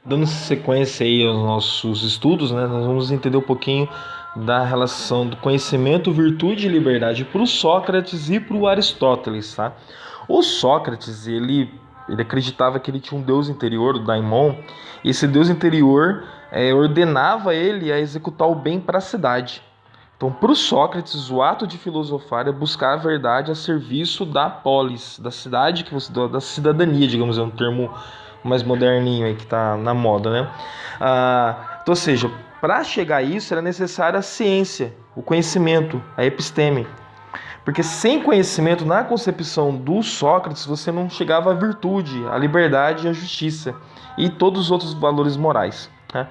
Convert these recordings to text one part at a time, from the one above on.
Dando sequência aí aos nossos estudos, né, nós vamos entender um pouquinho da relação do conhecimento, virtude e liberdade para o Sócrates e para o Aristóteles, tá? O Sócrates, ele acreditava que ele tinha um deus interior, o daimon, e esse deus interior ordenava ele a executar o bem para a cidade. Então, para o Sócrates, o ato de filosofar é buscar a verdade a serviço da polis, da cidade, da cidadania, digamos, é um termo mais moderninho aí que está na moda, né? Então, ou seja, para chegar a isso era necessária a ciência, o conhecimento, a episteme. Porque sem conhecimento, na concepção do Sócrates, você não chegava à virtude, à liberdade e à justiça e todos os outros valores morais, né?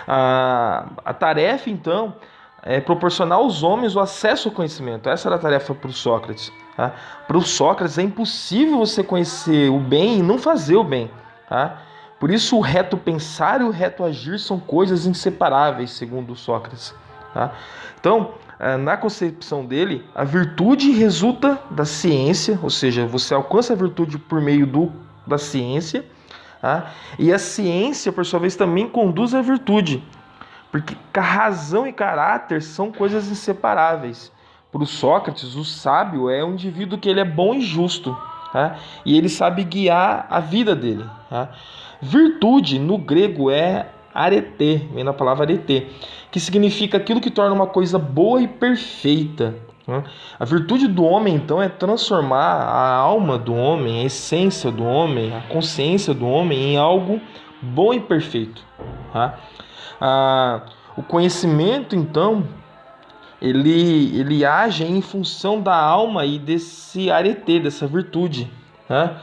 A tarefa, então, é proporcionar aos homens o acesso ao conhecimento. Essa era a tarefa para o Sócrates. Tá? Para o Sócrates é impossível você conhecer o bem e não fazer o bem. Tá? Por isso o reto pensar e o reto agir são coisas inseparáveis, segundo Sócrates. Tá? Então, na concepção dele, a virtude resulta da ciência, ou seja, você alcança a virtude por meio da ciência, tá? E a ciência, por sua vez, também conduz à virtude, porque razão e caráter são coisas inseparáveis. Para o Sócrates, o sábio é um indivíduo que ele é bom e justo, tá? E ele sabe guiar a vida dele. Tá? Virtude, no grego, é arete, vem na palavra arete, que significa aquilo que torna uma coisa boa e perfeita. Tá? A virtude do homem, então, é transformar a alma do homem, a essência do homem, a consciência do homem em algo bom e perfeito. Tá? O conhecimento, então, ele age em função da alma e desse arete, dessa virtude. Né?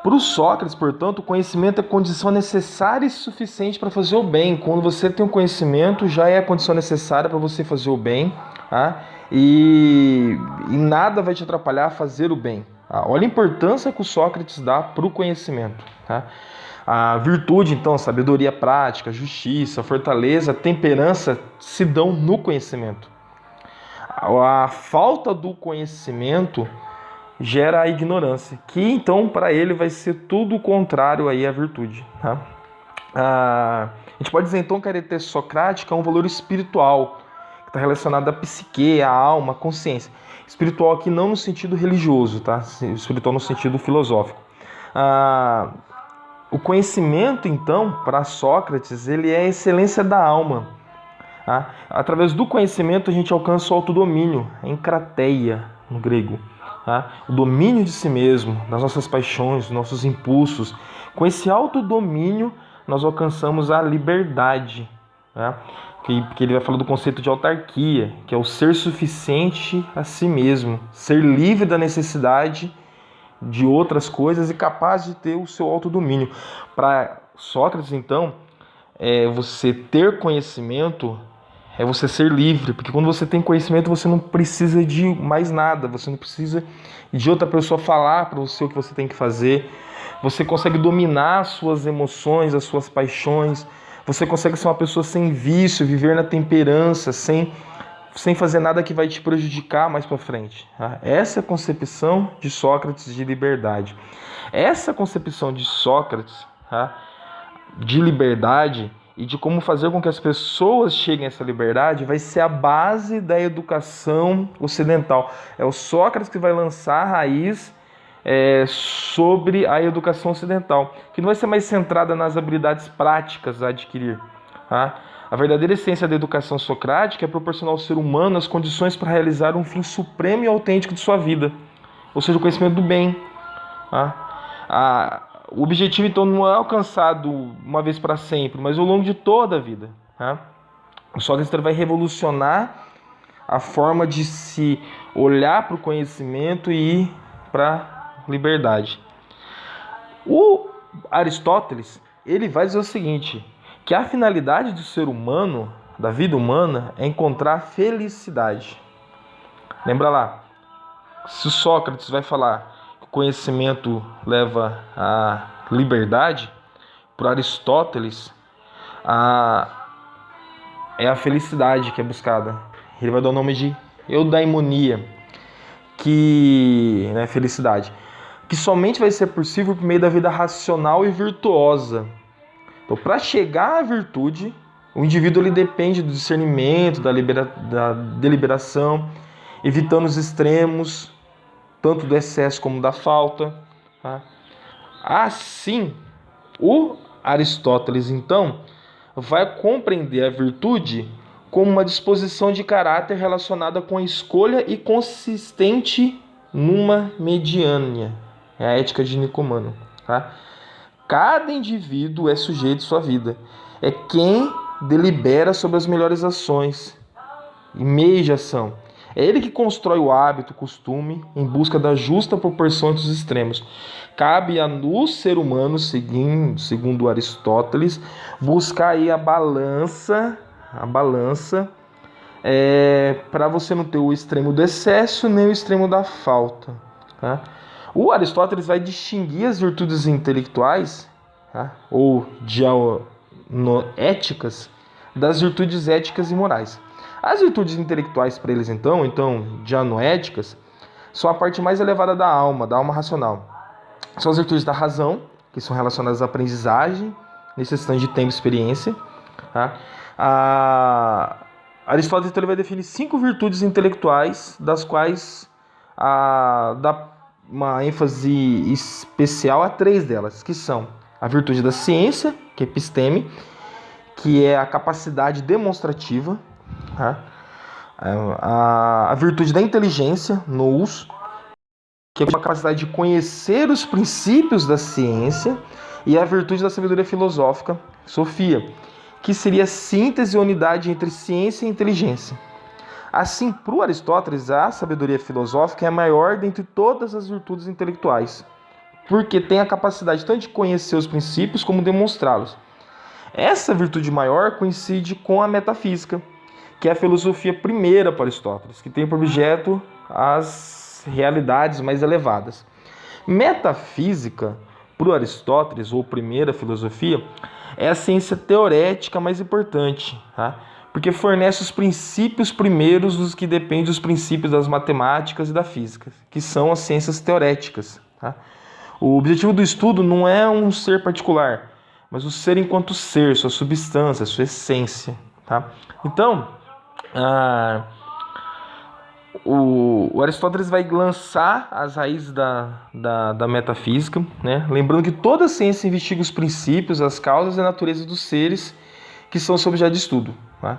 Para o Sócrates, portanto, o conhecimento é condição necessária e suficiente para fazer o bem. Quando você tem o conhecimento, já é a condição necessária para você fazer o bem. Tá? E nada vai te atrapalhar a fazer o bem. Tá? Olha a importância que o Sócrates dá para o conhecimento. Tá? A virtude, então, a sabedoria prática, a justiça, a fortaleza, a temperança se dão no conhecimento. A falta do conhecimento gera a ignorância, que então para ele vai ser tudo o contrário aí à virtude. Tá? A gente pode dizer então que a arete socrática é um valor espiritual, que está relacionado à psique, à alma, à consciência. Espiritual aqui não no sentido religioso, tá? Espiritual no sentido filosófico. O conhecimento, então, para Sócrates, ele é a excelência da alma. Tá? Através do conhecimento a gente alcança o autodomínio, a encrateia no grego. Tá? O domínio de si mesmo, das nossas paixões, dos nossos impulsos. Com esse autodomínio nós alcançamos a liberdade. Tá? Que ele vai falar do conceito de autarquia, que é o ser suficiente a si mesmo, ser livre da necessidade de outras coisas e capaz de ter o seu autodomínio. Para Sócrates, então, você ter conhecimento é você ser livre, porque quando você tem conhecimento você não precisa de mais nada, você não precisa de outra pessoa falar para você o que você tem que fazer, você consegue dominar as suas emoções, as suas paixões, você consegue ser uma pessoa sem vício, viver na temperança, sem fazer nada que vai te prejudicar mais para frente. Tá? Essa é a concepção de Sócrates de liberdade. Essa concepção de Sócrates, tá, de liberdade e de como fazer com que as pessoas cheguem a essa liberdade vai ser a base da educação ocidental. É o Sócrates que vai lançar a raiz sobre a educação ocidental, que não vai ser mais centrada nas habilidades práticas a adquirir. Tá? A verdadeira essência da educação socrática é proporcionar ao ser humano as condições para realizar um fim supremo e autêntico de sua vida, ou seja, o conhecimento do bem. Tá? O objetivo, então, não é alcançado uma vez para sempre, mas ao longo de toda a vida. Tá? O Sócrates vai revolucionar a forma de se olhar para o conhecimento e ir para a liberdade. O Aristóteles, ele vai dizer o seguinte, que a finalidade do ser humano, da vida humana, é encontrar felicidade. Lembra lá, se o Sócrates vai falar que o conhecimento leva à liberdade, para Aristóteles é a felicidade que é buscada. Ele vai dar o nome de eudaimonia, que é felicidade, que somente vai ser possível por meio da vida racional e virtuosa. Então, para chegar à virtude, o indivíduo ele depende do discernimento, da deliberação, evitando os extremos, tanto do excesso como da falta. Tá? Assim, o Aristóteles, então, vai compreender a virtude como uma disposição de caráter relacionada com a escolha e consistente numa mediânia. É a ética de Nicomano. Tá? Cada indivíduo é sujeito à sua vida. É quem delibera sobre as melhores ações e meios de ação. É ele que constrói o hábito, o costume, em busca da justa proporção entre os extremos. Cabe a no ser humano, segundo Aristóteles, buscar aí a balança para você não ter o extremo do excesso nem o extremo da falta. Tá? O Aristóteles vai distinguir as virtudes intelectuais, tá? Ou éticas, das virtudes éticas e morais. As virtudes intelectuais para eles, então dianoéticas, são a parte mais elevada da alma racional. São as virtudes da razão, que são relacionadas à aprendizagem, necessitando de tempo e experiência. Tá? Aristóteles então, ele vai definir 5 virtudes intelectuais, das quais dá uma ênfase especial a 3 delas, que são a virtude da ciência, que é episteme, que é a capacidade demonstrativa, tá? A virtude da inteligência, nous, que é a capacidade de conhecer os princípios da ciência, e a virtude da sabedoria filosófica, sofia, que seria a síntese e unidade entre ciência e inteligência. Assim, para o Aristóteles, a sabedoria filosófica é a maior dentre todas as virtudes intelectuais, porque tem a capacidade tanto de conhecer os princípios como demonstrá-los. Essa virtude maior coincide com a metafísica, que é a filosofia primeira para Aristóteles, que tem por objeto as realidades mais elevadas. Metafísica, para o Aristóteles, ou primeira filosofia, é a ciência teorética mais importante, tá? Porque fornece os princípios primeiros dos que dependem dos princípios das matemáticas e da física, que são as ciências teoréticas. Tá? O objetivo do estudo não é um ser particular, mas o ser enquanto ser, sua substância, sua essência. Tá? Então, o Aristóteles vai lançar as raízes da metafísica, né? Lembrando que toda ciência investiga os princípios, as causas e a natureza dos seres que são seu objeto de estudo. Tá?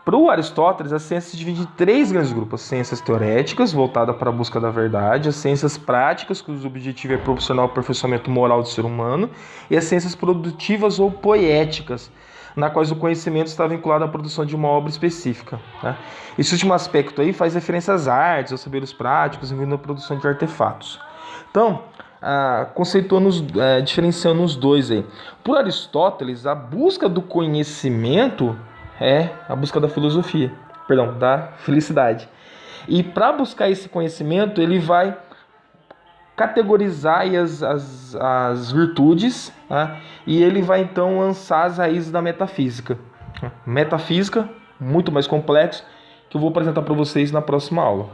Para o Aristóteles, a ciência se divide em 3 grandes grupos: as ciências teoréticas, voltada para a busca da verdade; as ciências práticas, cujo objetivo é proporcionar o aperfeiçoamento moral do ser humano; e as ciências produtivas ou poéticas, na quais o conhecimento está vinculado à produção de uma obra específica. Tá? Esse último aspecto aí faz referência às artes, aos saberes práticos, incluindo a produção de artefatos. Então, diferenciando os dois aí. Por Aristóteles, a busca do conhecimento é a busca da da felicidade. E para buscar esse conhecimento, ele vai categorizar aí as virtudes, tá? E ele vai então lançar as raízes da metafísica. Metafísica, muito mais complexo, que eu vou apresentar para vocês na próxima aula.